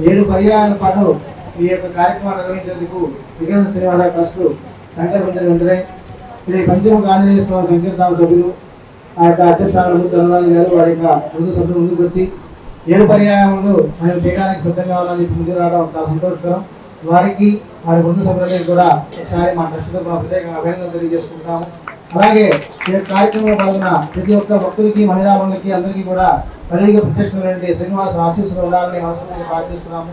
7 పర్యాయాల పాటు ఈ యొక్క కార్యక్రమాన్ని నిర్వహించేందుకు వికసన శ్రీనివాస ట్రస్ట్ సంకల్పించిన వెంటనే శ్రీ పంచముఖ ఆంజనేయ స్వామి సంకీర్తన సభ్యులు ఆ యొక్క అధ్యక్షులు ధనరాజు గారు వారి యొక్క ముందు సభ్యులు ముందుకు వచ్చి 7 పర్యాయములు మేము చేయడానికి సిద్ధంగా ఉన్నామని చెప్పి ముందుకు రావడం చాలా సంతోషకరం. వారికి వారి ముందు సభ్యులకి కూడా ఒకసారి మా ట్రస్ట్ తరఫున ప్రత్యేకంగా అభినందనలు తెలియజేసుకుంటాము. అలాగే ఈ కార్యక్రమంలో పాల్గొన్న ప్రతి ఒక్క భక్తులకి మహిళా మండలికి అందరికీ కూడా కలిగి ప్రత్యక్షమైనటువంటి శ్రీనివాస ఆశీస్సులు ఉండాలని మనస్ఫూర్తిగా ప్రార్థిస్తున్నాము.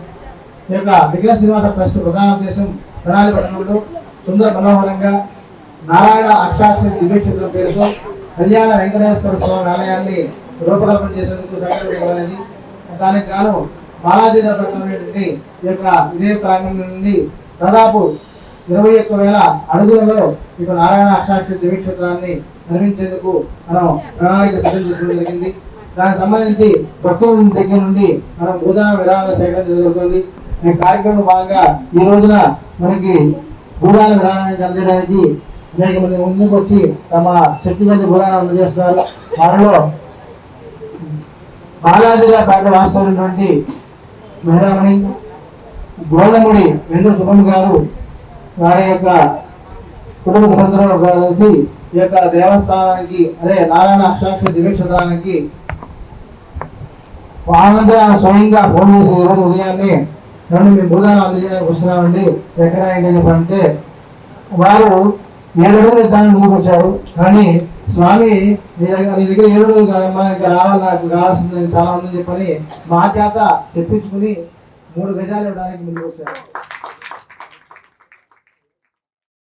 ఈ యొక్క వికల శ్రీనివాస ట్రస్ట్ ప్రధాన ఉద్దేశం తెనాలి పట్టణంలో సుందర మనోహరంగా నారాయణ అక్షాక్షరి దివ్యక్షేత్రం పేరుతో కళ్యాణ వెంకటేశ్వర స్వామి ఆలయాన్ని రూపకల్పన చేసేందుకు సంకల్పించాలని, దానికి గాను బాలాజీ పట్టణమైనటువంటి ఈ యొక్క ఇదే ప్రాంగణం నుండి దాదాపు 21,000 అడుగులలో ఇక నారాయణ అక్షాక్షరి దివ్యక్షేత్రాన్ని నిర్మించేందుకు మనం ప్రణాళిక సిద్ధం చేసుకోవడం జరిగింది. దానికి సంబంధించి భక్తుల దగ్గర నుండి మనం భూదాన విరాళాలు సేకరణ జరుగుతుంది. ఈ కార్యక్రమం భాగంగా ఈ రోజున మనకి భూదాన విరాళాన్ని అందించడానికి అనేక మంది ముందుకు వచ్చి తమ శక్తి మంది భూదానం అందజేస్తున్నారు. వారిలో బాలాజీగా పేట వాస్తవమైనటువంటి మహిళామణి గోదముడి వెండు శుభం గారు వారి యొక్క కుటుంబ సభ్యులతో కలిసి ఈ యొక్క దేవస్థానానికి అదే నారాయణ అక్షాక్షరి దివ్యక్షేత్రానికి స్వయంగా ఫోన్ చేసి ఈరోజు ఉదయాన్నే మేము భూదానం అందజేయడానికి వస్తున్నామండి ఎక్కడ ఏంటి చెప్పంటే వారు 7 అడుగులు దాన్ని ముందుకు వచ్చారు. కానీ స్వామి నీ దగ్గర 7 అడుగులు కాదమ్మా, ఇంకా రావాలి, నాకు కావాల్సింది చాలా ఉందని చెప్పని మా చేత చెప్పించుకుని 3 గజాలు ఇవ్వడానికి ముందుకు వచ్చారు.